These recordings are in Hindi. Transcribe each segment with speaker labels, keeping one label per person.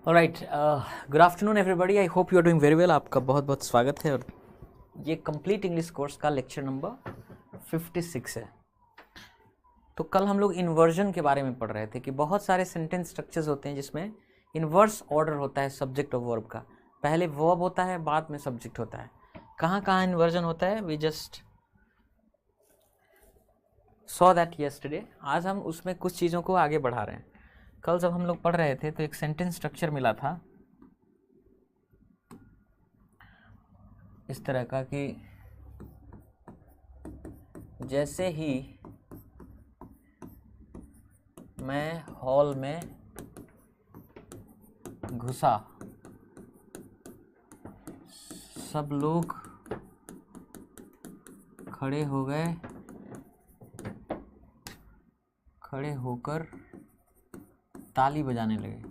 Speaker 1: Alright, good afternoon everybody. I hope you are doing very well. आपका बहुत बहुत स्वागत है। और ये कंप्लीट इंग्लिश कोर्स का लेक्चर नंबर 56 है। तो कल हम लोग इन्वर्जन के बारे में पढ़ रहे थे कि बहुत सारे सेंटेंस स्ट्रक्चर्स होते हैं जिसमें इन्वर्स ऑर्डर होता है सब्जेक्ट और वर्ब का। पहले वर्ब होता है, बाद में सब्जेक्ट होता है। कहाँ कहाँ इन्वर्जन होता है, we just saw that yesterday. आज हम उसमें कुछ चीज़ों को आगे बढ़ा रहे हैं। कल जब हम लोग पढ़ रहे थे तो एक सेंटेंस स्ट्रक्चर मिला था इस तरह का कि जैसे ही मैं हॉल में घुसा सब लोग खड़े हो गए, खड़े होकर ताली बजाने लगे।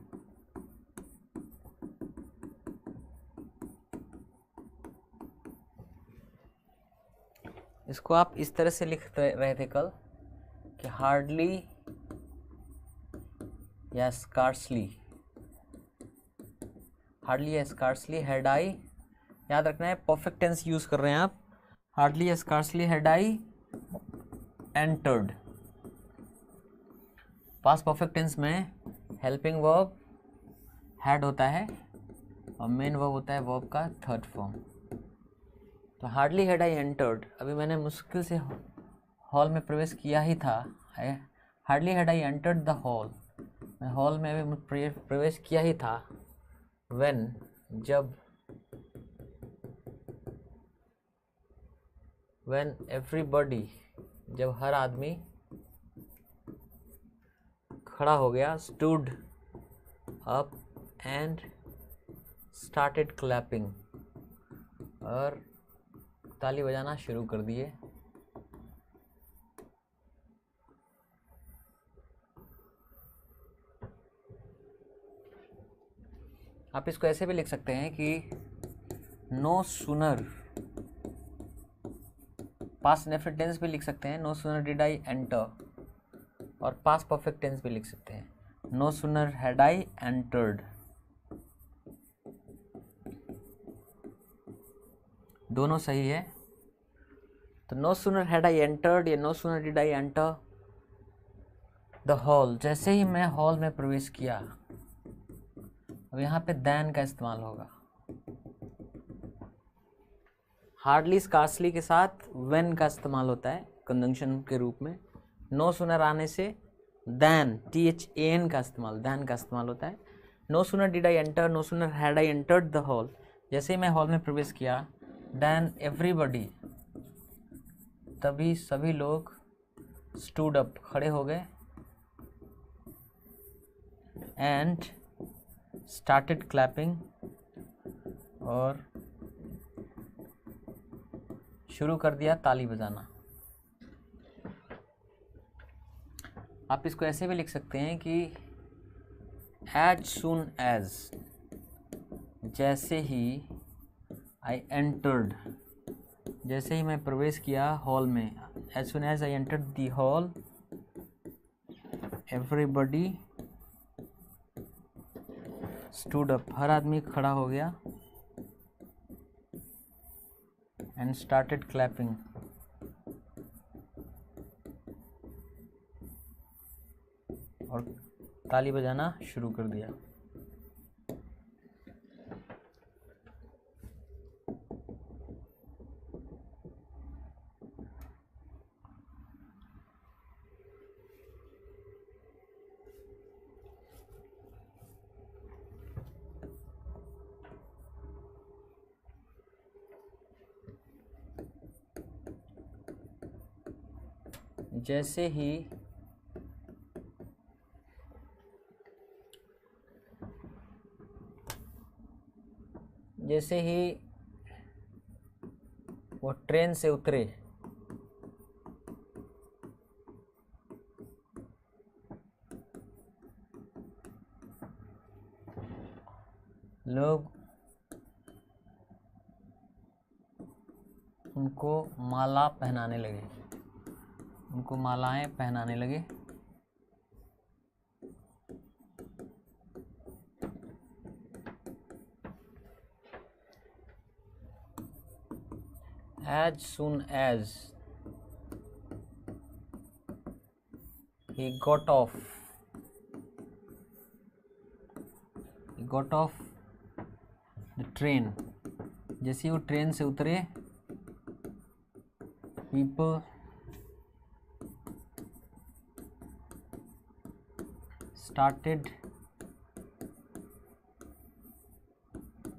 Speaker 1: इसको आप इस तरह से लिख रहे थे कल कि हार्डली या स्कार्सली, हार्डली या स्कार्सली हैड आई, याद रखना है परफेक्ट टेंस यूज कर रहे हैं आप। हार्डली या scarcely had I entered. Past perfect tense में हेल्पिंग वर्ब हैड होता है और मेन वर्ब होता है वर्ब का थर्ड फॉर्म। तो हार्डली हैड आई एंटर्ड, अभी मैंने मुश्किल से हॉल में प्रवेश किया ही था। Hardly had I entered the hall, मैं हॉल में अभी प्रवेश किया ही था। व्हेन, जब, व्हेन एवरीबॉडी, जब हर आदमी खड़ा हो गया, stood up and started clapping, और ताली बजाना शुरू कर दिए। आप इसको ऐसे भी लिख सकते हैं कि no sooner, past indefinite tense भी लिख सकते हैं, no sooner did I enter, और पास्ट परफेक्ट टेंस भी लिख सकते हैं, no sooner had I entered. दोनों सही है। तो no sooner had I entered या no sooner did I enter the hall, जैसे ही मैं हॉल में प्रवेश किया। अब यहाँ पे देन का इस्तेमाल होगा। हार्डली स्कार्सली के साथ व्हेन का इस्तेमाल होता है कंजंक्शन के रूप में। नो सूनर आने से देन, THAN का इस्तेमाल, देन का इस्तेमाल होता है। No sooner did I enter, no sooner had I entered the hall, जैसे ही मैं हॉल में प्रवेश किया। देन एवरीबॉडी, तभी सभी लोग स्टूड अप, खड़े हो गए, एंड स्टार्टेड क्लैपिंग, और शुरू कर दिया ताली बजाना। आप इसको ऐसे भी लिख सकते हैं कि एज सून एज, जैसे ही आई एंटर्ड, जैसे ही मैं प्रवेश किया हॉल में, as soon as I entered the hall, everybody stood up, हर आदमी खड़ा हो गया, एंड स्टार्टेड क्लैपिंग, और ताली बजाना शुरू कर दिया। जैसे ही वो ट्रेन से उतरे, लोग उनको माला पहनाने लगे, उनको मालाएं पहनाने लगे। as soon as he got off the train, जैसे वो ट्रेन से उतरे, people started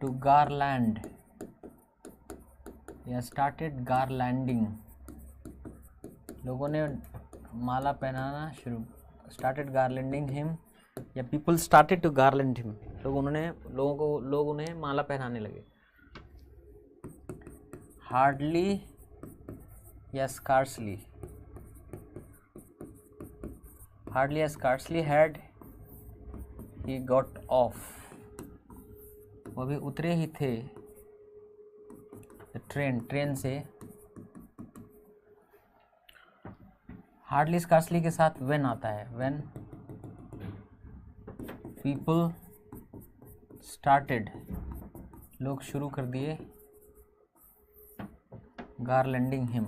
Speaker 1: to garland या started garlanding, लोगों ने माला पहनाना शुरू, started garlanding him या people started to garland him, लोग उन्हें माला पहनाने लगे. Hardly या scarcely had he got off, वो अभी उतरे ही थे ट्रेन से. हार्डली स्कार्सली के साथ when आता है, when people started, लोग शुरू कर दिए, garlanding him.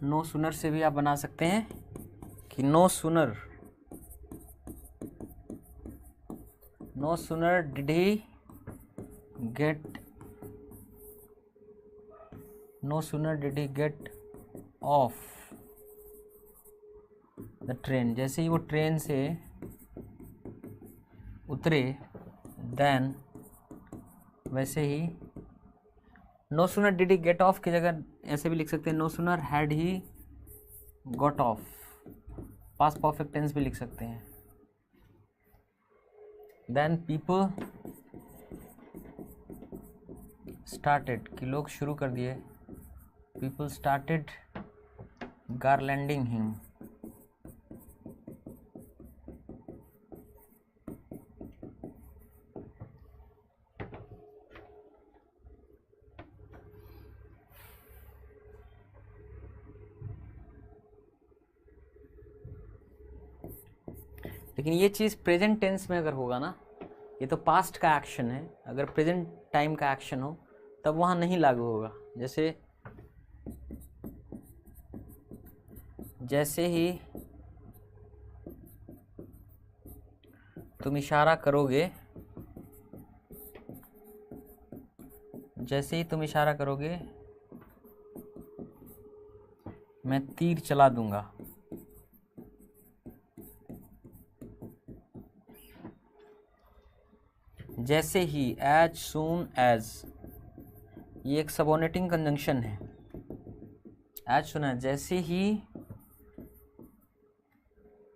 Speaker 1: नो सुनर से भी आप बना सकते हैं कि no sooner did he get off the train, जैसे ही वो ट्रेन से उतरे, देन वैसे ही no sooner did he get off की जगह ऐसे भी लिख सकते हैं, no sooner had he got off, past perfect tense भी लिख सकते हैं. देन पीपल स्टार्टेड कि लोग शुरू कर दिए, पीपल स्टार्टेड गारलैंडिंग हिम. लेकिन ये चीज़ प्रेजेंट टेंस में अगर होगा ना, ये तो पास्ट का एक्शन है, अगर प्रेजेंट टाइम का एक्शन हो तब वहाँ नहीं लागू होगा. जैसे ही तुम इशारा करोगे, मैं तीर चला दूंगा. जैसे ही, as soon as, ये एक सबऑर्डिनेटिंग कंजंक्शन है. as soon as, जैसे ही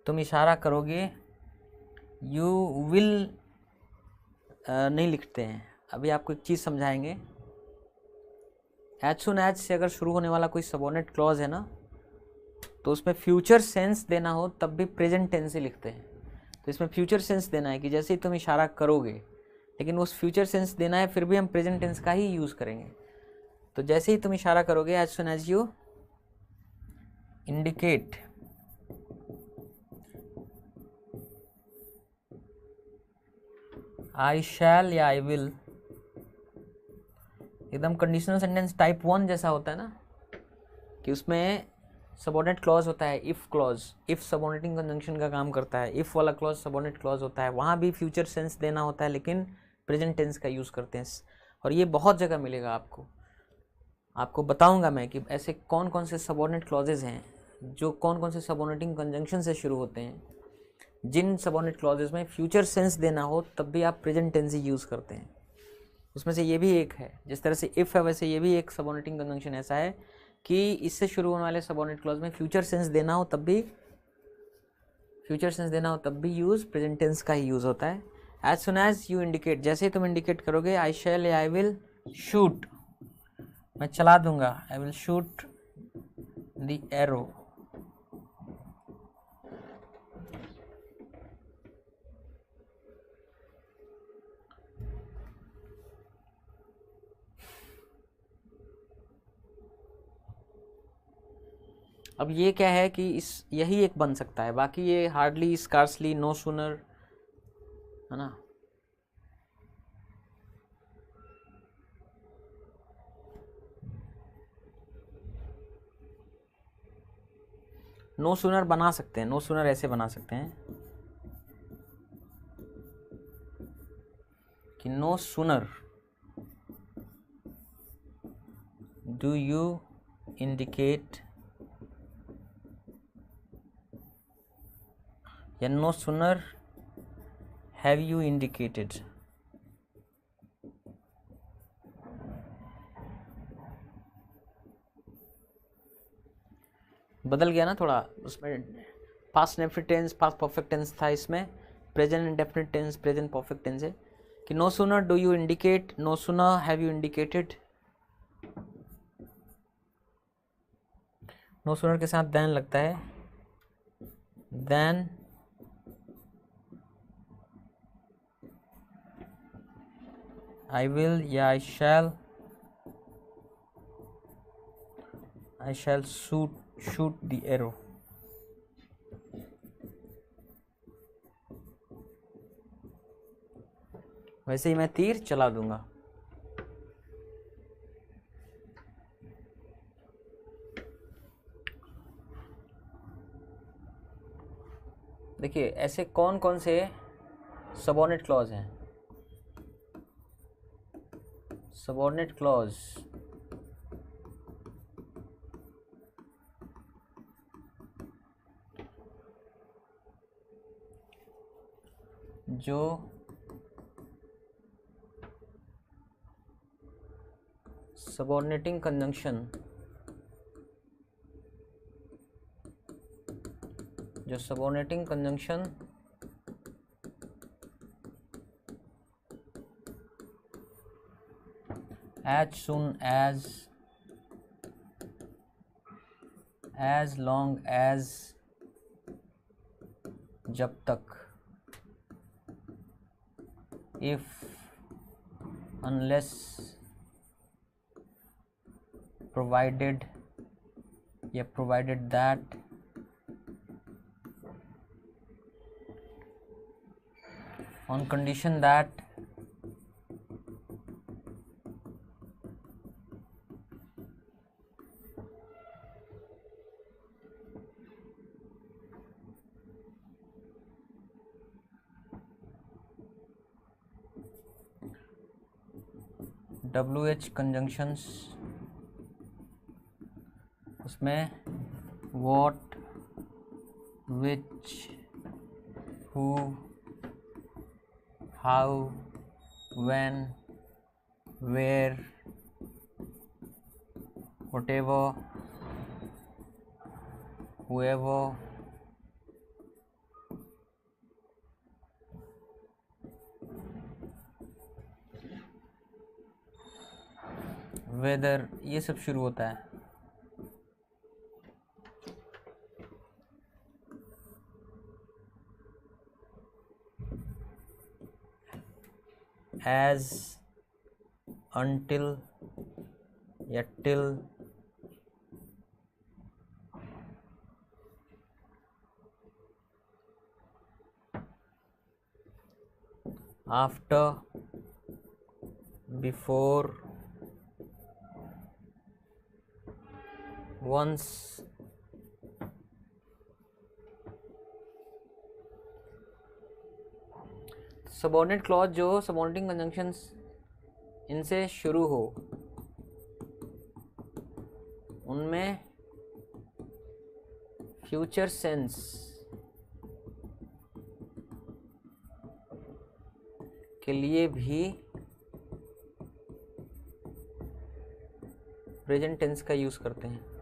Speaker 1: तुम इशारा करोगे, you will नहीं लिखते हैं. अभी आपको एक चीज़ समझाएंगे. as soon as से अगर शुरू होने वाला कोई सबऑर्डिनेट क्लॉज है ना, तो उसमें फ्यूचर सेंस देना हो तब भी प्रेजेंट टेंस से लिखते हैं. तो इसमें फ्यूचर सेंस देना है कि जैसे ही तुम इशारा करोगे, लेकिन उस फ्यूचर सेंस देना है फिर भी हम प्रेजेंट टेंस का ही यूज़ करेंगे. तो जैसे ही तुम इशारा करोगे, as soon as you indicate, I shall या I will, एकदम कंडीशनल सेंटेंस टाइप 1 जैसा होता है ना, कि उसमें सबऑर्डिनेट क्लॉज होता है, if clause, if subordinating conjunction का काम करता है, इफ वाला क्लॉज सबऑर्डिनेट क्लॉज होता है, वहाँ भी फ्यूचर सेंस देना होता है लेकिन प्रेजेंट टेंस का यूज़ करते हैं. और ये बहुत जगह मिलेगा आपको बताऊंगा मैं कि ऐसे कौन कौन से सबऑर्डिनेट क्लॉजेज हैं, जो कौन कौन से सबऑर्डिनेटिंग कंजंक्शन से शुरू होते हैं, जिन सबऑर्डिनेट क्लॉजेज में फ्यूचर सेंस देना हो तब भी आप प्रेजेंट टेंस ही यूज़ करते हैं. उसमें से ये भी एक है. जिस तरह से इफ़ है, वैसे ये भी एक सबऑर्डिनेटिंग कंजंक्शन ऐसा है कि इससे शुरू होने वाले सबऑर्डिनेट क्लॉज में फ्यूचर सेंस देना हो तब भी यूज़ प्रेजेंट टेंस का ही यूज़ होता है. as soon as you indicate, जैसे ही तुम इंडिकेट करोगे, I shall या I will shoot, मैं चला दूंगा, I will shoot the arrow. अब ये क्या है कि इस यही एक बन सकता है, बाकी ये हार्डली, स्कार्सली, नो सूनर, है ना। नो सूनर बना सकते हैं, नो सूनर ऐसे बना सकते हैं कि no sooner do you indicate, या no sooner have you indicated. बदल गया ना थोड़ा, उसमें past indefinite tense past perfect tense था, इसमें present indefinite tense present perfect tense है कि no sooner do you indicate, no sooner have you indicated. No sooner के साथ देन लगता है, देन आई विल या I shall shoot the arrow. वैसे ही मैं तीर चला दूंगा। देखिए ऐसे कौन कौन से सबऑर्डिनेट क्लॉज हैं। सबऑर्डिनेट क्लॉज जो सबऑर्डिनेटिंग कंजंक्शन, जो subordinating conjunction as soon as long as, जब तक, if, unless, provided या provided that, on condition that, WH conjunctions, उसमें what, which, who, how, when, where, whatever, whoever, whether, ये सब शुरू होता है। एज, until या till, after, before, once, subordinate clause जो सबऑर्डिनेटिंग कंजंक्शंस इनसे शुरू हो, उनमें फ्यूचर सेंस के लिए भी प्रेजेंट टेंस का यूज करते हैं।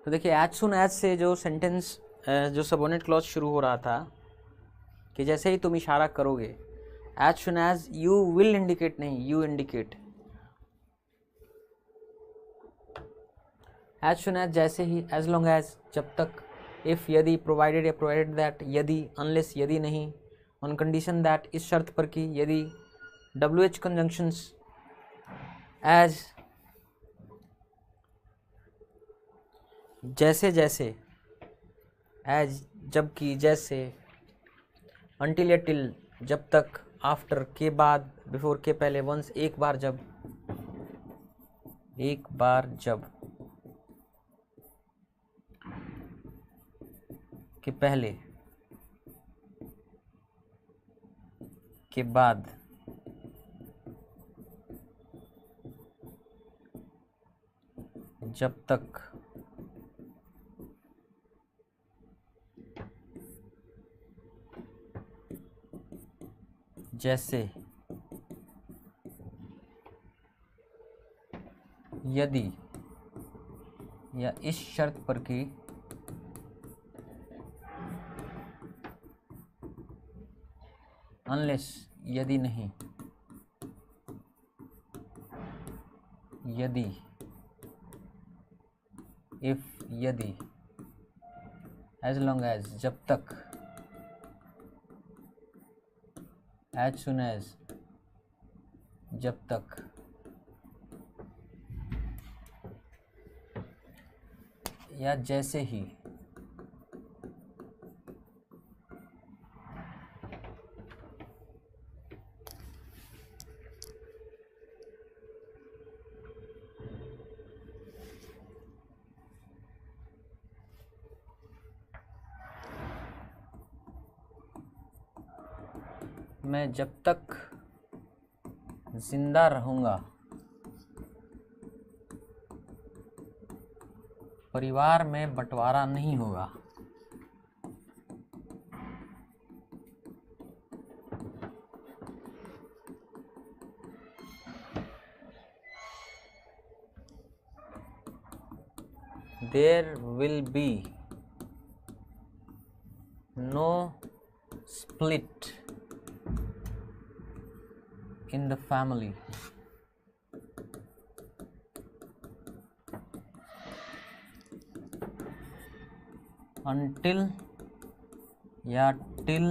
Speaker 1: तो देखिए एज सुन एज से जो सेंटेंस, जो सबऑर्डिनेट क्लॉज शुरू हो रहा था कि जैसे ही तुम इशारा करोगे, as soon as, you will indicate नहीं, you indicate. As soon as जैसे ही, एज लॉन्ग एज जब तक, इफ यदि, प्रोवाइडेड या प्रोवाइडेड दैट यदि, अनलेस यदि नहीं, ऑन कंडीशन दैट इस शर्त पर कि यदि, WH कंजंक्शंस एज जैसे जैसे, एज जबकि जैसे, until या till जब तक, आफ्टर के बाद, बिफोर के पहले, वंस एक बार जब, एक बार जब, के पहले, के बाद, जब तक, जैसे, यदि, या इस शर्त पर कि अनलेस यदि नहीं, यदि, इफ यदि, एज लॉन्ग एज जब तक, एज सुन एज जब तक, या जैसे ही, मैं जब तक जिंदा रहूंगा, परिवार में बंटवारा नहीं होगा। There will be no split in the family until या till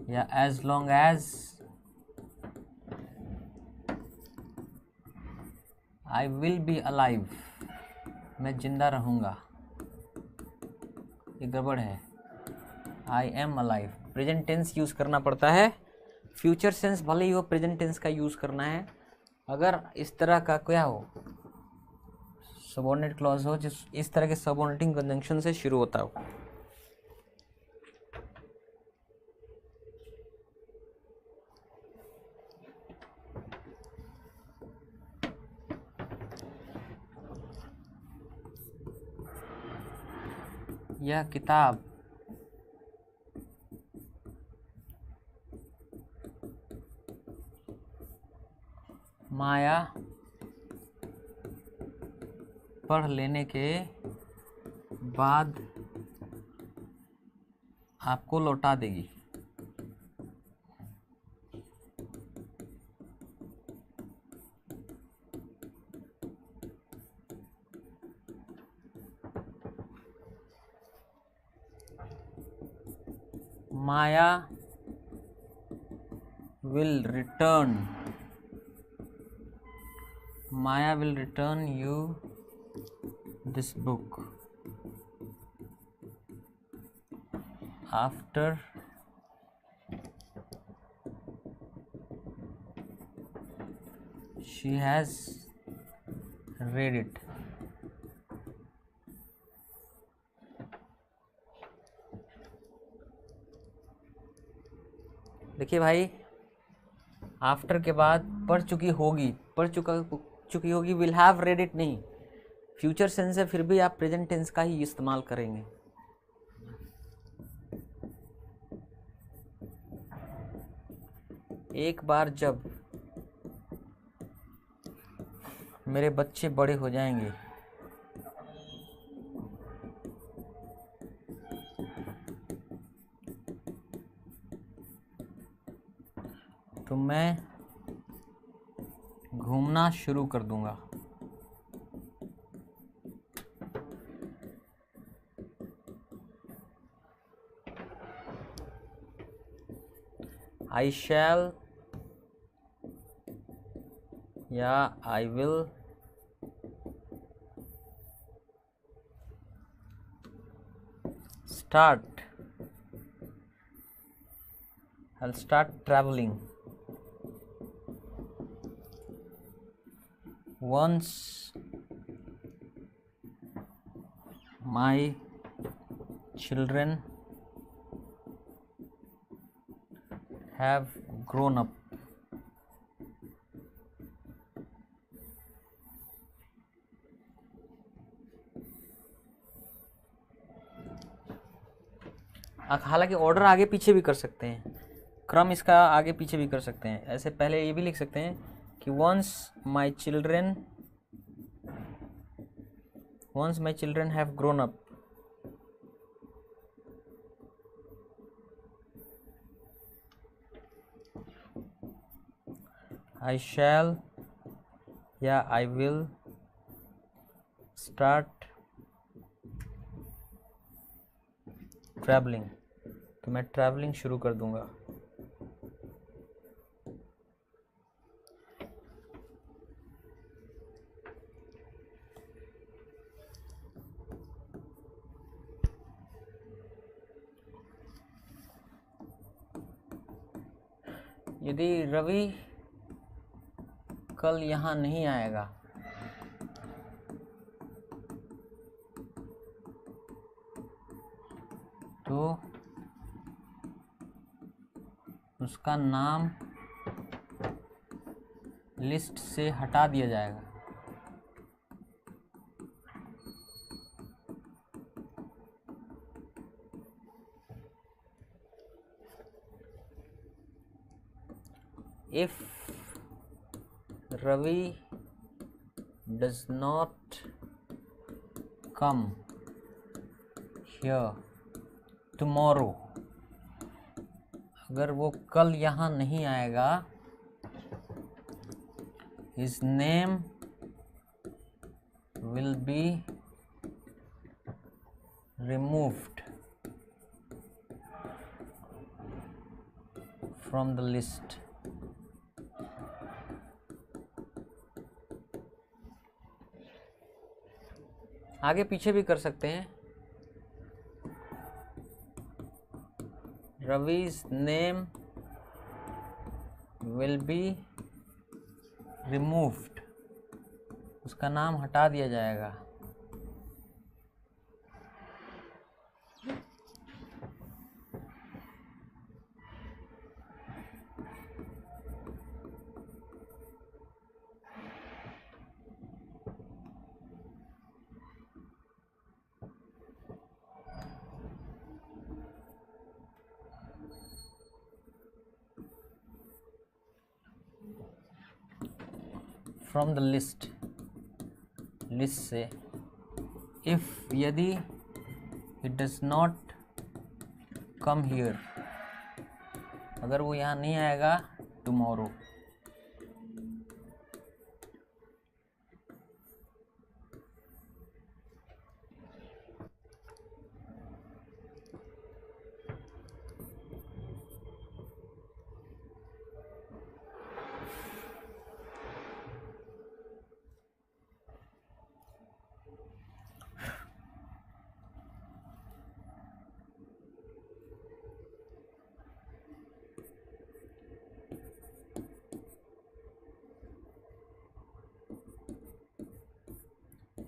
Speaker 1: या as long as I will be alive, मैं जिंदा रहूँगा। ये गड़बड़ है, I am alive, present tense use करना पड़ता है। फ्यूचर सेंस भले ही हो, प्रेजेंट टेंस का यूज़ करना है। अगर इस तरह का क्या हो, सबऑर्डिनेट क्लॉज हो, जिस इस तरह के सबऑर्डिनेटिंग कंजंक्शन से शुरू होता हो, यह किताब माया पढ़ लेने के बाद आपको लौटा देगी। माया will return, Maya will return you this book after she has read it। देखिए भाई, आफ्टर के बाद पढ़ चुकी होगी, चुकी होगी, विल हैव रेड इट नहीं, फ्यूचर सेंस है, फिर भी आप प्रेजेंट टेंस का ही इस्तेमाल करेंगे। एक बार जब मेरे बच्चे बड़े हो जाएंगे तो मैं घूमना शुरू कर दूंगा। I shall या I will start, I'll start traveling once my children have grown up. हालांकि ऑर्डर आगे पीछे भी कर सकते हैं, क्रम इसका आगे पीछे भी कर सकते हैं। ऐसे पहले ये भी लिख सकते हैं कि once my children have grown up, I shall या I will start traveling, तो मैं ट्रैवलिंग शुरू कर दूंगा। यदि रवि कल यहाँ नहीं आएगा तो उसका नाम लिस्ट से हटा दिया जाएगा। If Ravi does not come here tomorrow, अगर वो कल यहाँ नहीं आएगा, his name will be removed from the list. आगे पीछे भी कर सकते हैं। Ravi's name will be removed, उसका नाम हटा दिया जाएगा। फ्रॉम द लिस्ट से, इफ यदि it does not come here, अगर वो यहाँ नहीं आएगा टुमारो,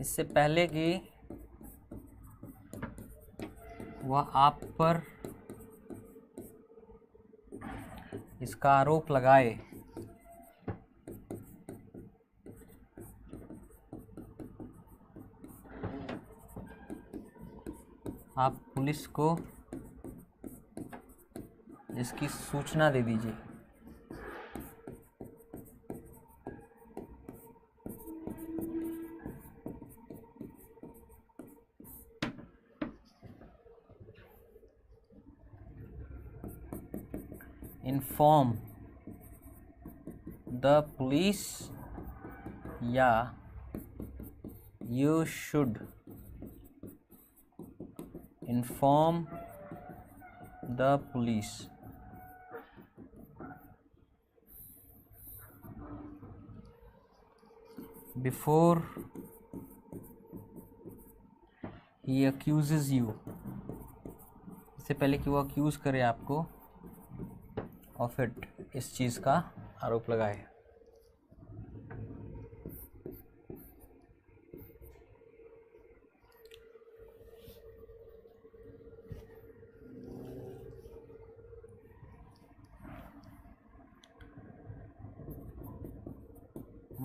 Speaker 1: इससे पहले कि वह आप पर इसका आरोप लगाए, आप पुलिस को इसकी सूचना दे दीजिए। Inform the police या you should inform the police। Before he अक्यूजेज you, इससे पहले कि वो अक्यूज करे आपको ऑफ इट, इस चीज का आरोप लगाए।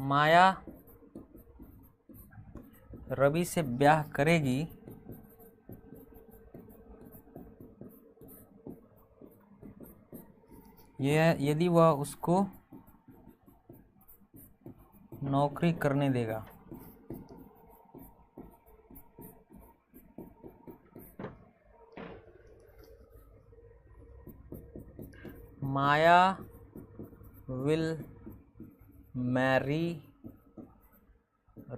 Speaker 1: माया रवि से ब्याह करेगी यदि वह उसको नौकरी करने देगा। माया विल मैरी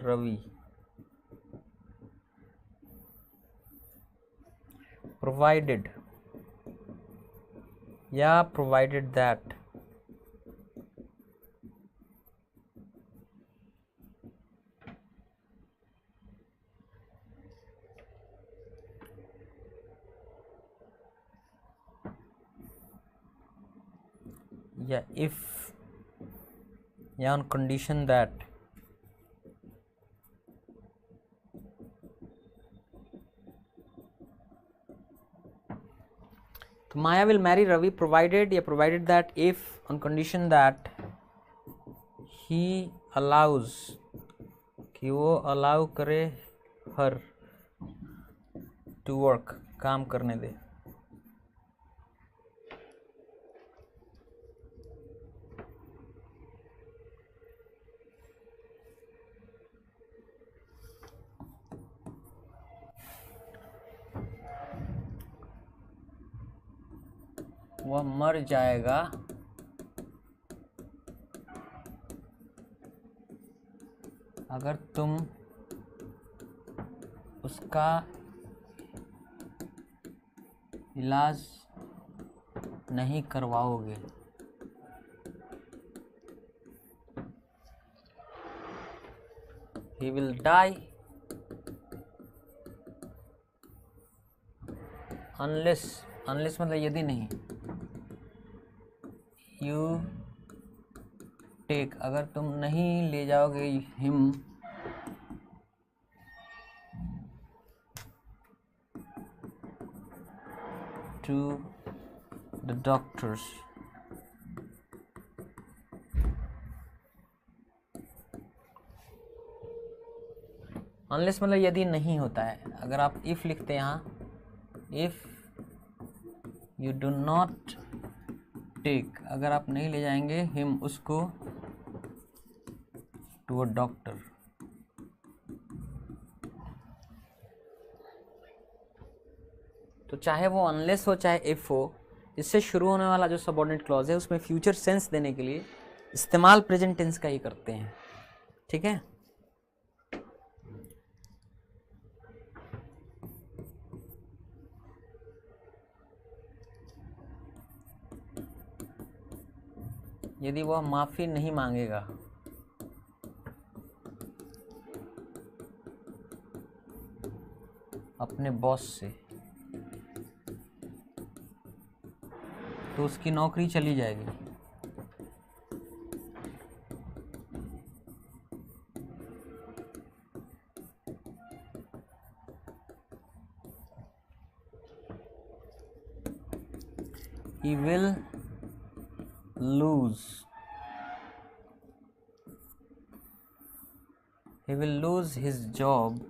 Speaker 1: रवि प्रोवाइडेड या प्रोवाइडेड दैट या इफ या ऑन कंडीशन दैट तो माया विल मैरी रवि प्रोवाइडेड या provided that if on condition that he allows, कि वो अलाउ करे हर टू वर्क, काम करने दे। वह मर जाएगा अगर तुम उसका इलाज नहीं करवाओगे। He will die unless मतलब यदि नहीं, you take, अगर तुम नहीं ले जाओगे him to the doctors, unless मतलब यदि नहीं होता है। अगर आप इफ लिखते हैं यहाँ, if you do not take, अगर आप नहीं ले जाएंगे हिम उसको टू अ डॉक्टर, तो चाहे वो अनलेस हो चाहे इफ हो, इससे शुरू होने वाला जो सबऑर्डिनेट क्लॉज है उसमें फ्यूचर सेंस देने के लिए इस्तेमाल प्रेजेंट टेंस का ही करते हैं। ठीक है, यदि वह माफी नहीं मांगेगा अपने बॉस से तो उसकी नौकरी चली जाएगी। He will lose, he will lose his job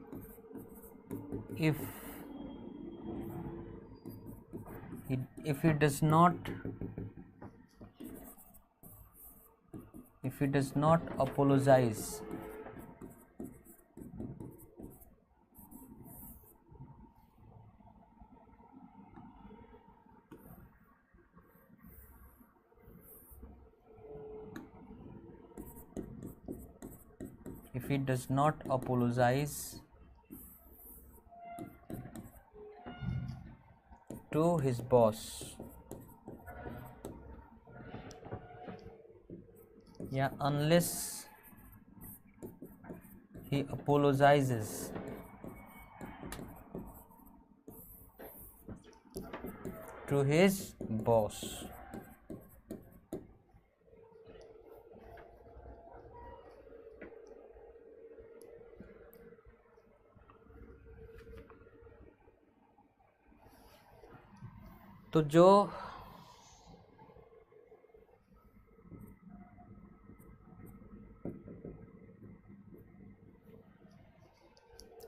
Speaker 1: if he does not apologize to his boss, या unless he apologizes to his boss. तो जो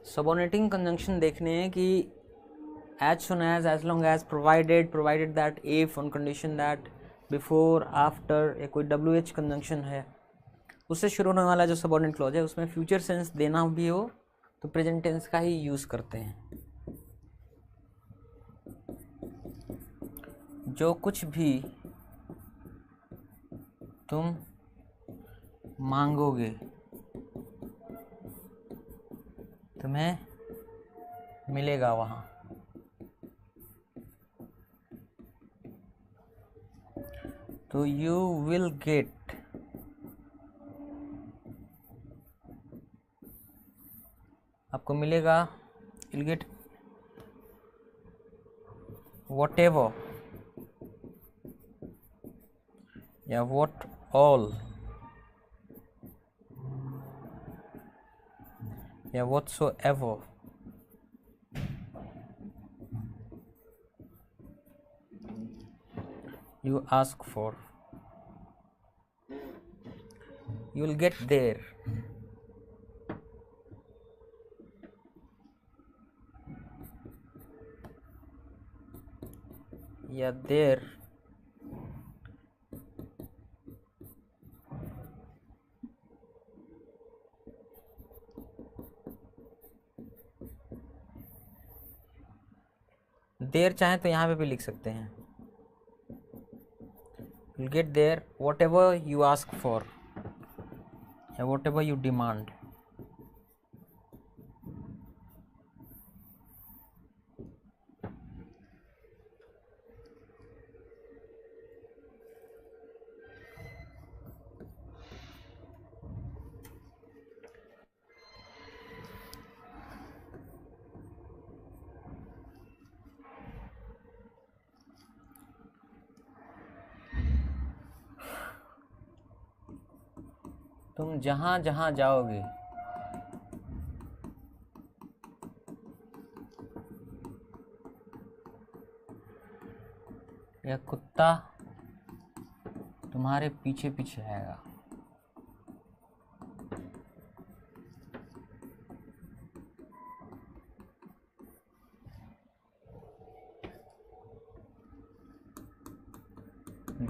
Speaker 1: सबऑर्डिनेटिंग कंजंक्शन देखने हैं कि as soon as long as provided that if on condition that before after या कोई WH कंजंक्शन है उससे शुरू होने वाला जो सबऑर्डिनेट क्लॉज है उसमें फ्यूचर सेंस देना भी हो तो प्रेजेंट टेंस का ही यूज़ करते हैं। जो कुछ भी तुम मांगोगे तुम्हें मिलेगा वहाँ। तो यू विल गेट आपको मिलेगा, विल गेट वॉट एवर या वॉट ऑल या whatsoever you ask for, you will get there. या there देर चाहे तो यहाँ पे भी लिख सकते हैं, you'll get there whatever you ask for या whatever you demand. तुम जहाँ जहाँ जाओगे यह कुत्ता तुम्हारे पीछे पीछे आएगा।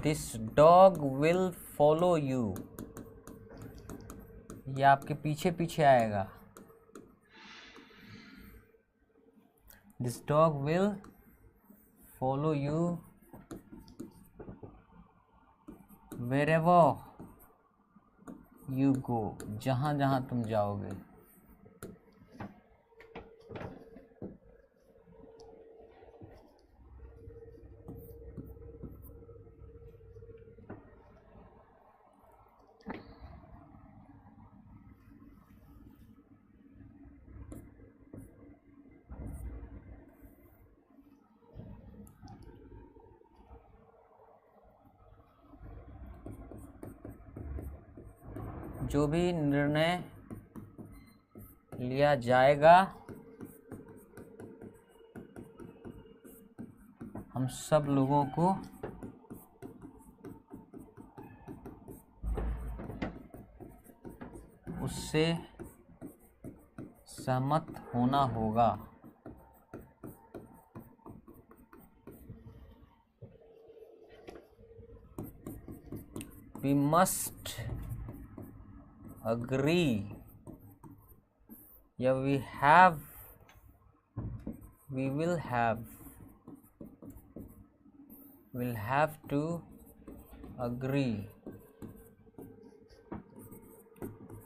Speaker 1: This dog will follow you, ये आपके पीछे पीछे आएगा। This dog will follow you wherever you go, जहाँ जहाँ तुम जाओगे। जो भी निर्णय लिया जाएगा हम सब लोगों को उससे सहमत होना होगा। We must agree या we will have to agree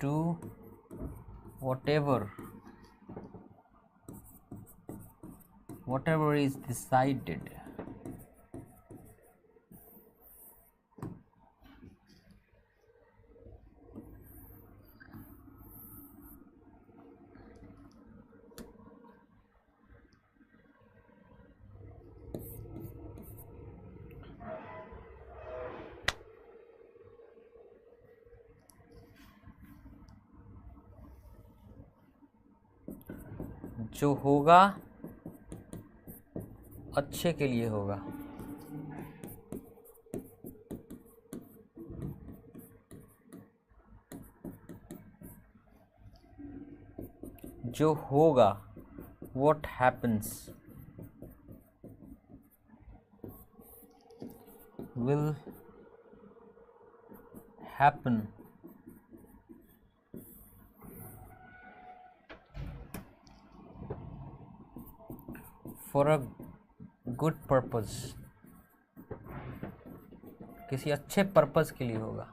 Speaker 1: to whatever is decided जो होगा अच्छे के लिए होगा। जो होगा, what happens, will happen for a good purpose, किसी अच्छे पर्पस के लिए होगा।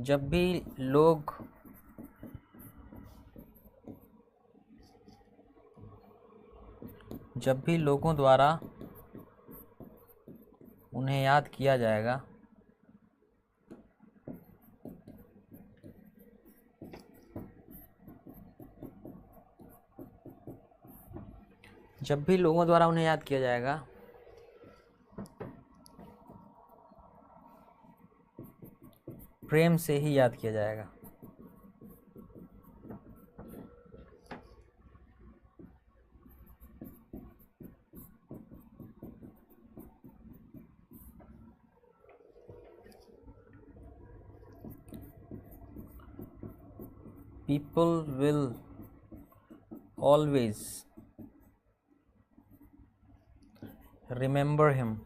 Speaker 1: जब भी लोगों द्वारा उन्हें याद किया जाएगा, जब भी लोगों द्वारा उन्हें याद किया जाएगा, प्रेम से ही याद किया जाएगा। People will always remember him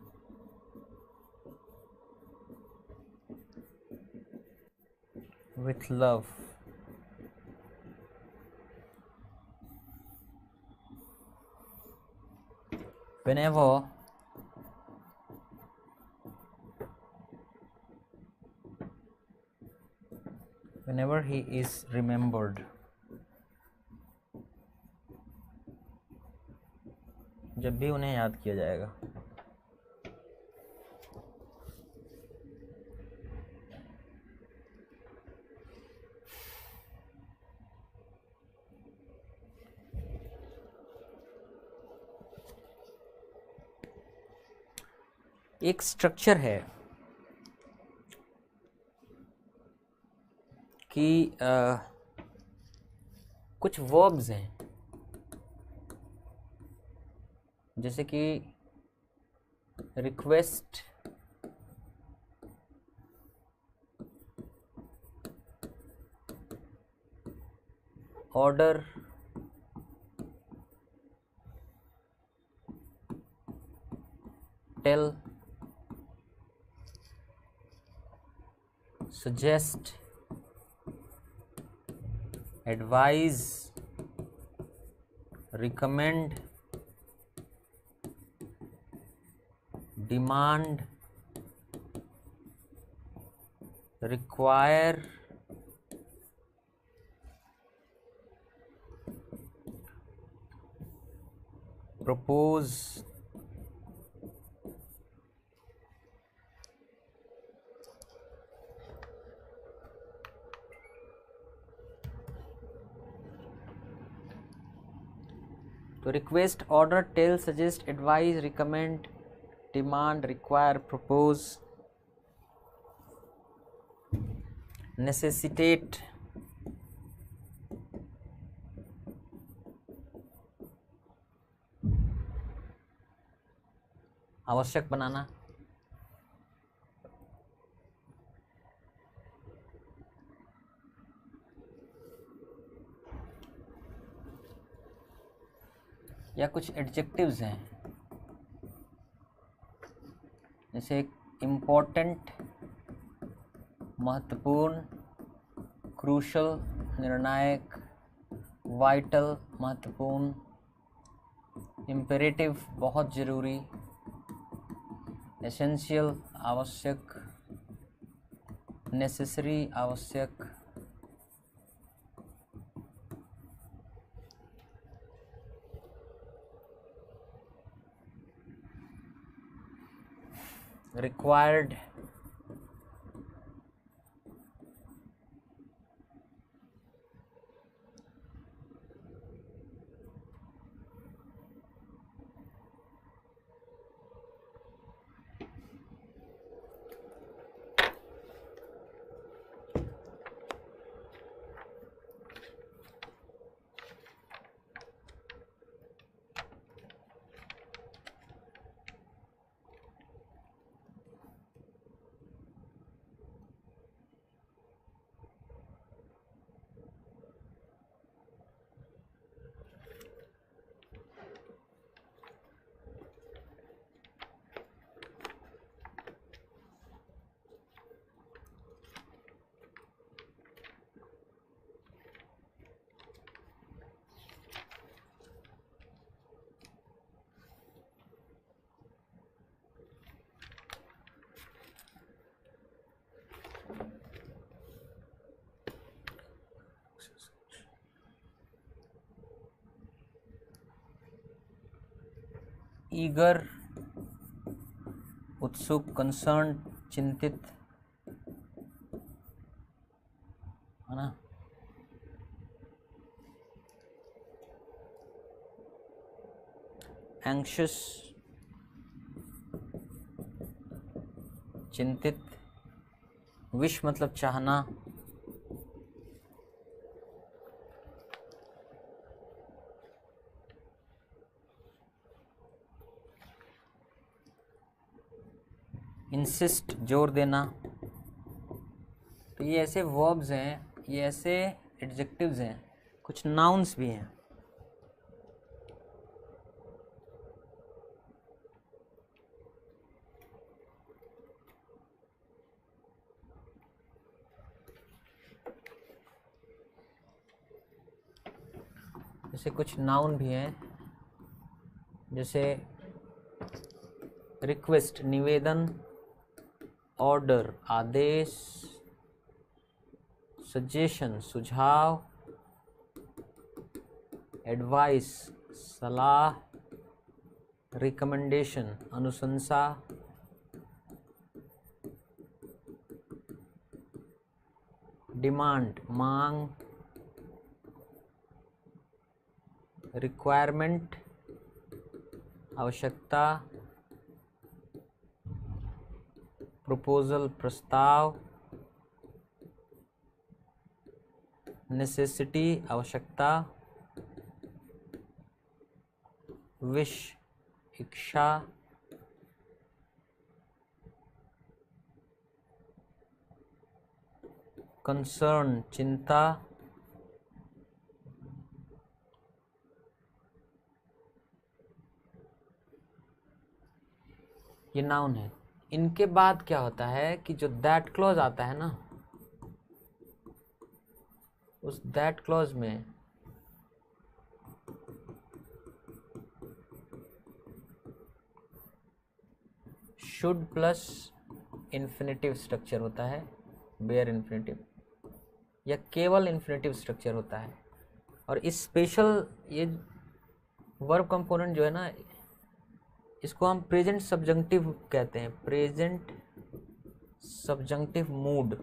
Speaker 1: with love. Whenever he is remembered, जब भी उन्हें याद किया जाएगा। एक स्ट्रक्चर है कि कुछ वर्ब्स हैं, जैसे कि request, order, tell, suggest, advise, recommend, demand, require, propose, तो request, order, tell, suggest, advise, recommend, demand, require, propose, necessitate, आवश्यक बनाना, या कुछ एडजेक्टिव्स हैं, जैसे इम्पोर्टेंट, महत्वपूर्ण, क्रूशल, निर्णायक, वाइटल, महत्वपूर्ण, इम्पेरेटिव, बहुत ज़रूरी, एसेंशियल, आवश्यक, नेसेसरी, आवश्यक, रिक्वायर्ड, ईगर, उत्सुक, कंसर्न, चिंतित, है ना। एंग्शियस, चिंतित। विश मतलब चाहना। इंसिस्ट, जोर देना। तो ये ऐसे वर्ब्स हैं, ये ऐसे एडजेक्टिव्स हैं, कुछ नाउन्स भी हैं। जैसे कुछ नाउन भी हैं, जैसे रिक्वेस्ट, निवेदन, ऑर्डर, आदेश, सजेशन, सुझाव, एडवाइस, सलाह, रिकमेंडेशन, अनुशंसा, डिमांड, मांग, रिक्वायरमेंट, आवश्यकता, प्रपोजल, प्रस्ताव, नेसेसिटी, आवश्यकता, विश, इच्छा, कंसर्न, चिंता, ये नाउन है। इनके बाद क्या होता है कि जो दैट क्लॉज आता है ना, उस दैट क्लॉज में शुड प्लस इन्फिनेटिव स्ट्रक्चर होता है, बेयर इन्फिनेटिव, या केवल इन्फिनेटिव स्ट्रक्चर होता है। और इस स्पेशल ये वर्ब कंपोनेंट जो है ना, इसको हम प्रेजेंट सब्जंक्टिव कहते हैं, प्रेजेंट सब्जंक्टिव मूड।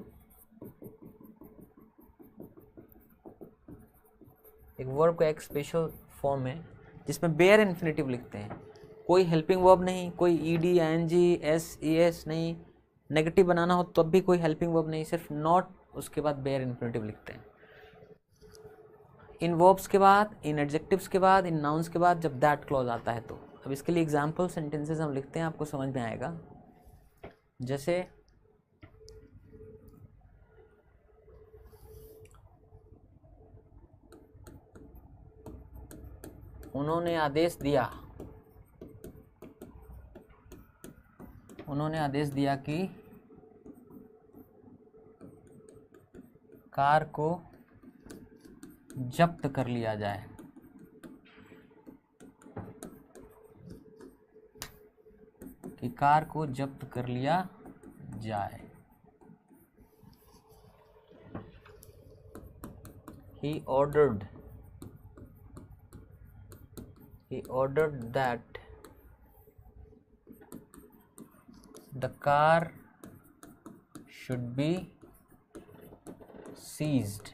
Speaker 1: एक वर्ब का एक स्पेशल फॉर्म है जिसमें बेयर इन्फिनेटिव लिखते हैं, कोई हेल्पिंग वर्ब नहीं, कोई ईडी, आईएनजी, एस, ईएस नहीं, नेगेटिव बनाना हो तब भी कोई हेल्पिंग वर्ब नहीं, सिर्फ नॉट, उसके बाद बेयर इन्फिनेटिव लिखते हैं। इन वर्ब्स के बाद, इन एडजेक्टिव्स के बाद, इन नाउन्स के बाद जब दैट क्लॉज आता है तो अब इसके लिए एग्जाम्पल सेंटेंसेस हम लिखते हैं, आपको समझ में आएगा। जैसे उन्होंने आदेश दिया, उन्होंने आदेश दिया कि कार को जब्त कर लिया जाए। कि कार को जब्त कर लिया जाए। He ordered that the car should be seized.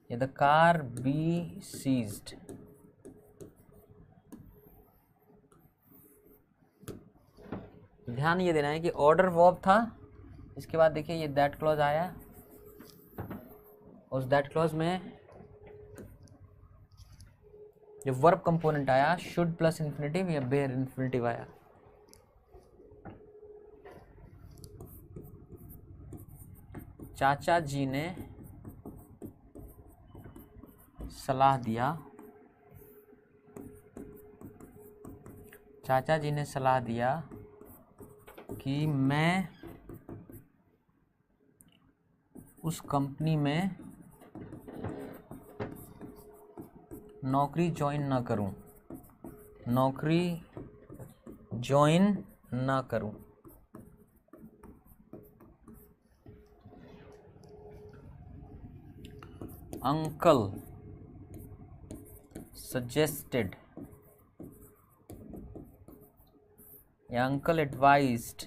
Speaker 1: या the car be seized. ध्यान ये देना है कि ऑर्डर वर्ब था, इसके बाद देखिए ये दैट क्लॉज आया, उस दैट क्लॉज में जो वर्ब कंपोनेंट आया शुड प्लस इन्फिनेटिव या बेयर इन्फिनेटिव आया। चाचा जी ने सलाह दिया, चाचा जी ने सलाह दिया कि मैं उस कंपनी में नौकरी ज्वाइन ना करूं, नौकरी ज्वाइन ना करूं। अंकल suggested या uncle advised,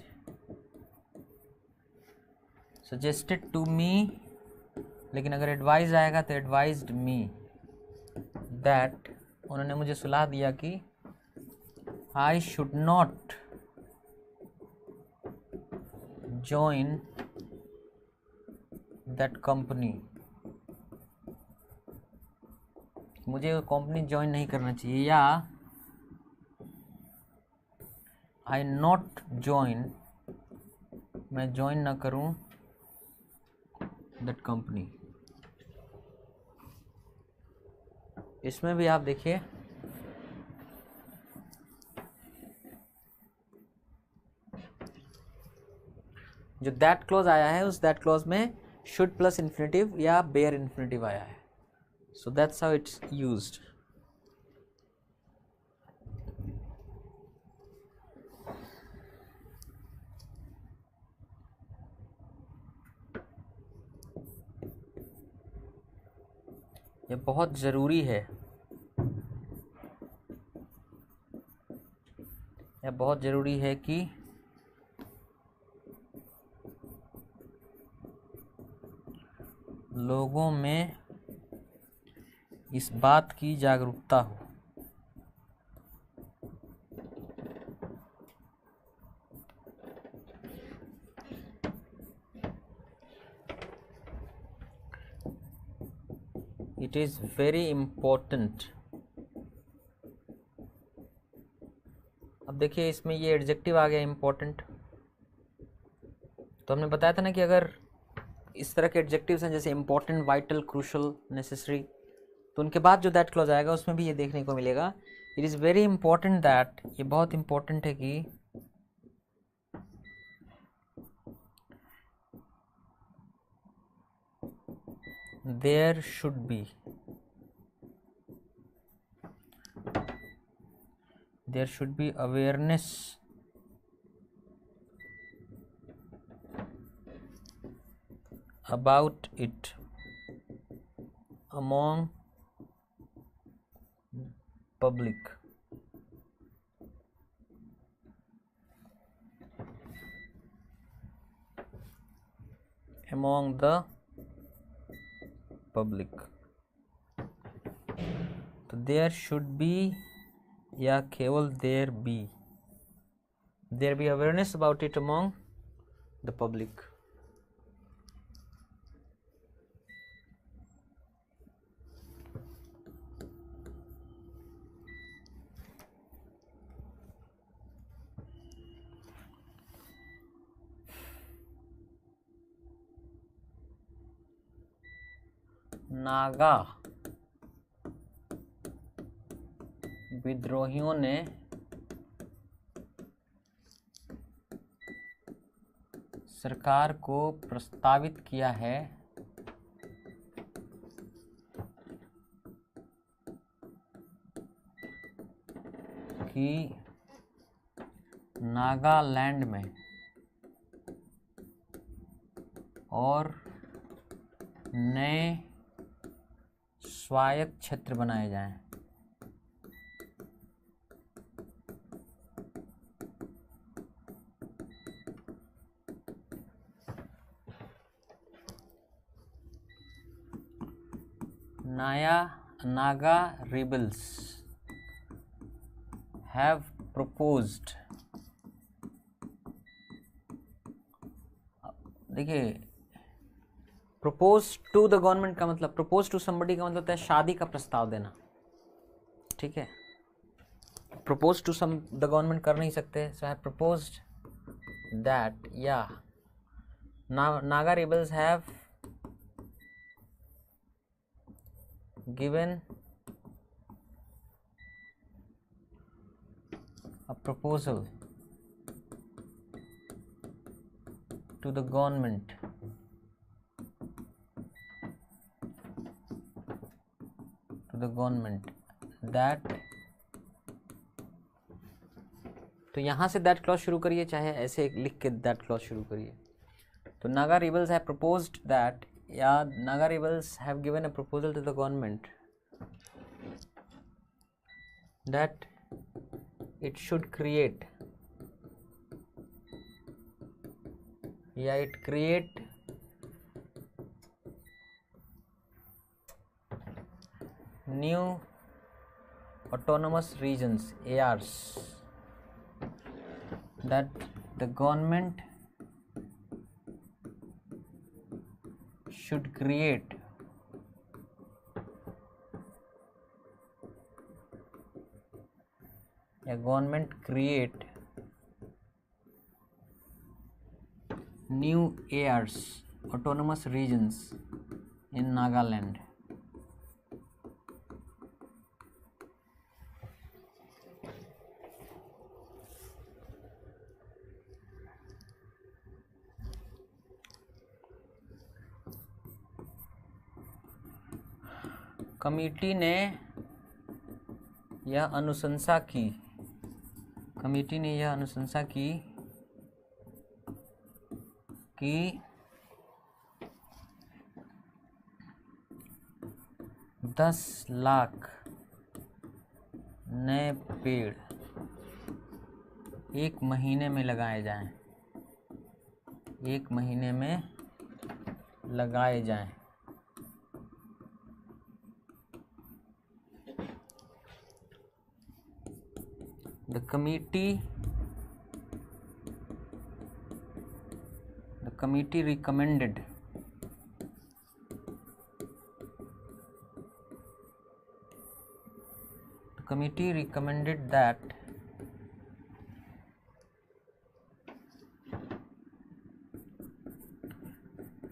Speaker 1: suggested to me, लेकिन अगर एडवाइज आएगा तो एडवाइज्ड मी, दैट उन्होंने मुझे सलाह दिया कि I should not join that company, मुझे वो कंपनी ज्वाइन नहीं करना चाहिए, या आई नॉट ज्वाइन, मैं ज्वाइन ना करूं दैट कंपनी। इसमें भी आप देखिए जो दैट क्लॉज आया है उस दैट क्लॉज में शुड प्लस इन्फिनेटिव या बेयर इन्फिनेटिव आया है, so that's how it's used. ये बहुत ज़रूरी है, यह बहुत ज़रूरी है कि लोगों में इस बात की जागरूकता हो। It is very important. अब देखिए इसमें ये एडजेक्टिव आ गया इम्पोर्टेंट, तो हमने बताया था ना कि अगर इस तरह के एडजेक्टिव्स हैं जैसे इम्पोर्टेंट, वाइटल, क्रूशल, नेसेसरी, तो उनके बाद जो दैट क्लॉज आएगा उसमें भी ये देखने को मिलेगा। It is very important that, ये बहुत इम्पोर्टेंट है कि there should be awareness about it among public, among the public, तो there should be या केवल there be awareness about it among the public। Naga विद्रोहियों ने सरकार को प्रस्तावित किया है कि नागालैंड में और नए स्वायत्त क्षेत्र बनाए जाएं। नागा rebels have proposed, देखिए प्रपोज टू द गवर्नमेंट का मतलब, प्रपोज टू समबडी का मतलब होता है शादी का प्रस्ताव देना, ठीक है। Propose to some the government कर नहीं सकते, सो हैव प्रपोज्ड दैट, या Naga rebels have given a proposal to the government that, तो यहाँ से दैट क्लॉज शुरू करिए, चाहे ऐसे लिख के दैट क्लॉज शुरू करिए। तो Naga rebels have proposed that, या Naga rebels have given a proposal to the government that it should create या it create new autonomous regions ARs that the government should create new ARs autonomous regions in Nagaland. Committee ने यह अनुशंसा की कि 10 लाख नए पेड़ एक महीने में लगाए जाएं। The committee recommended that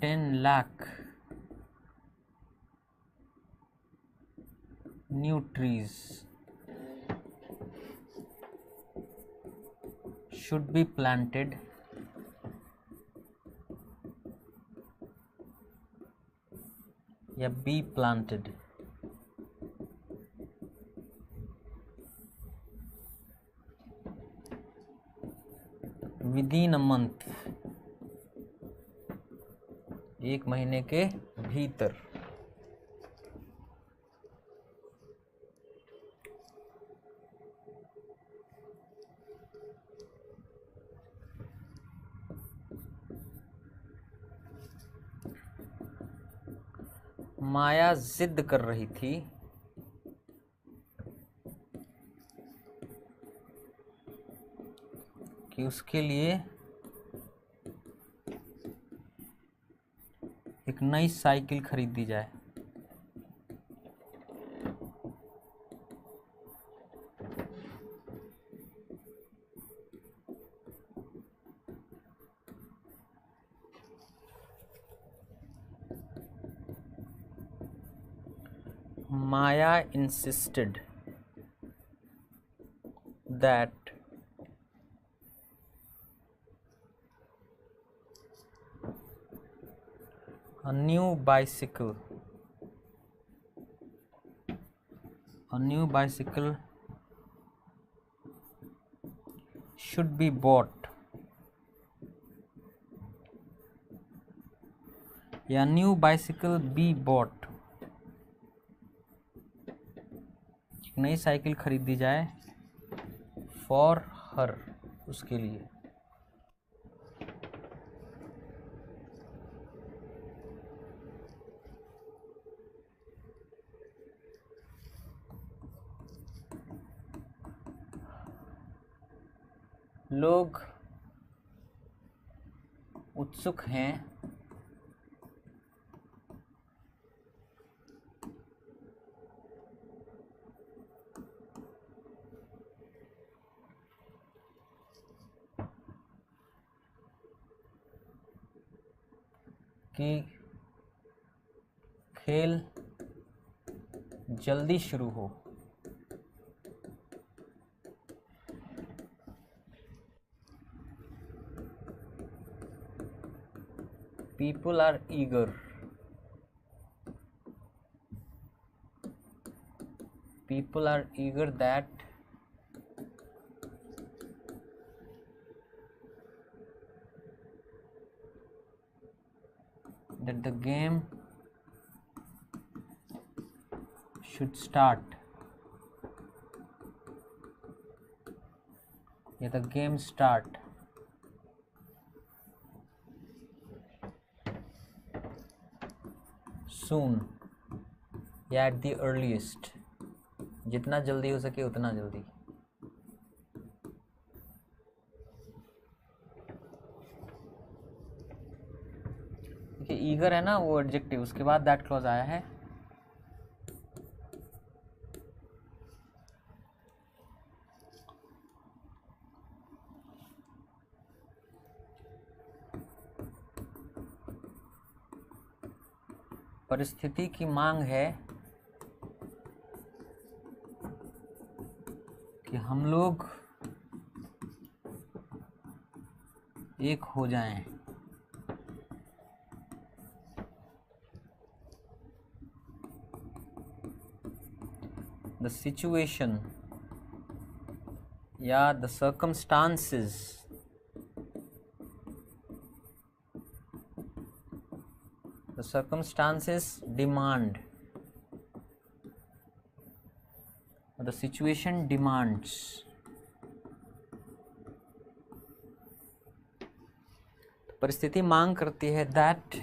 Speaker 1: 10 lakh new trees should be planted या be planted within a month, एक महीने के भीतर। माया जिद कर रही थी कि उसके लिए एक नई साइकिल खरीद दी जाए। Maya insisted that a new bicycle should be bought, या न्यू बाइसिकल बी बॉट, नई साइकिल खरीद दी जाए फॉर हर, उसके लिए। लोग उत्सुक हैं कि खेल जल्दी शुरू हो। People are eager that the game should start, या the game start सून या एट द अर्लीस्ट, जितना जल्दी हो सके उतना जल्दी। ईगर है ना वो एडजेक्टिव, उसके बाद दैट क्लॉज आया है। परिस्थिति की मांग है कि हम लोग एक हो जाएं। The situation या the circumstances demand, the situation demands, परिस्थिति मांग करती है that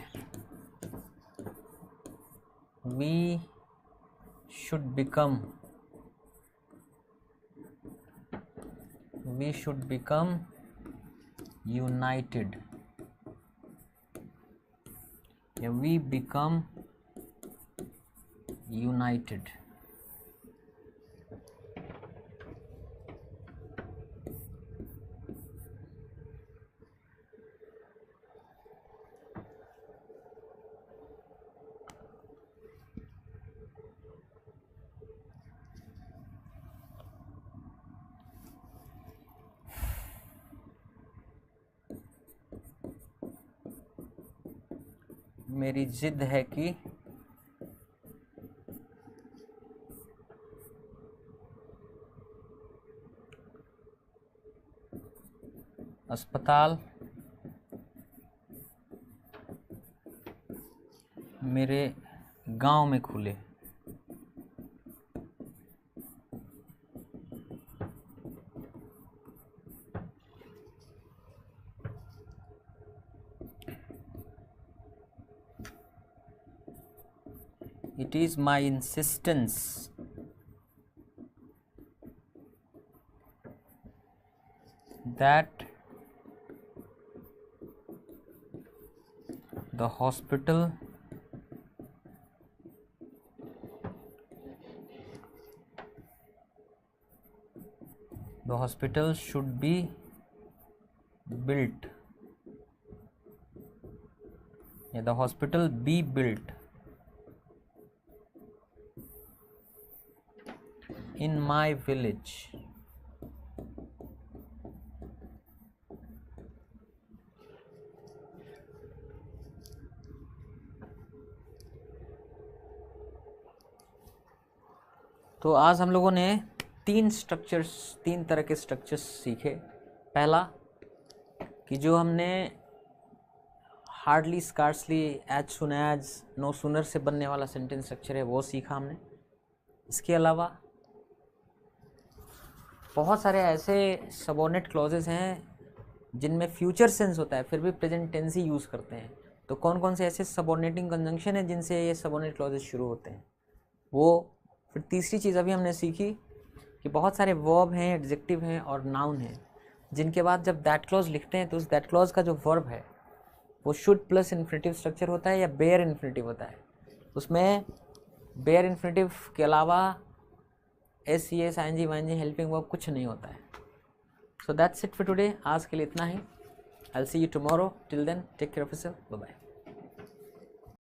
Speaker 1: we should become united, या we become united। मेरी जिद है कि अस्पताल मेरे गांव में खुले। It is my insistence that the hospital should be built, yeah, the hospital be built in my village। तो आज हम लोगों ने तीन तरह के स्ट्रक्चर्स सीखे। पहला कि जो हमने hardly, scarcely, as soon as, no sooner से बनने वाला सेंटेंस स्ट्रक्चर है वो सीखा हमने। इसके अलावा बहुत सारे ऐसे सबऑर्डिनेट क्लॉजेस हैं जिनमें फ्यूचर सेंस होता है फिर भी प्रेजेंट टेंस ही यूज़ करते हैं। तो कौन कौन से ऐसे सबऑर्डिनेटिंग कंजंक्शन है जिनसे ये सबऑर्डिनेट क्लॉजेस शुरू होते हैं वो। फिर तीसरी चीज़ अभी हमने सीखी कि बहुत सारे वर्ब हैं, एडजेक्टिव हैं और नाउन हैं जिनके बाद जब दैट क्लॉज लिखते हैं तो उस दैट क्लॉज का जो वर्ब है वो शुड प्लस इन्फिनिटिव स्ट्रक्चर होता है या बेयर इन्फिनिटिव होता है। उसमें बेयर इन्फिनिटिव के अलावा S, E S, I N G, Y N G, helping verb कुछ नहीं होता है। So that's it for today. आज के लिए इतना ही। I will see you tomorrow. Till then take care of yourself. Bye bye.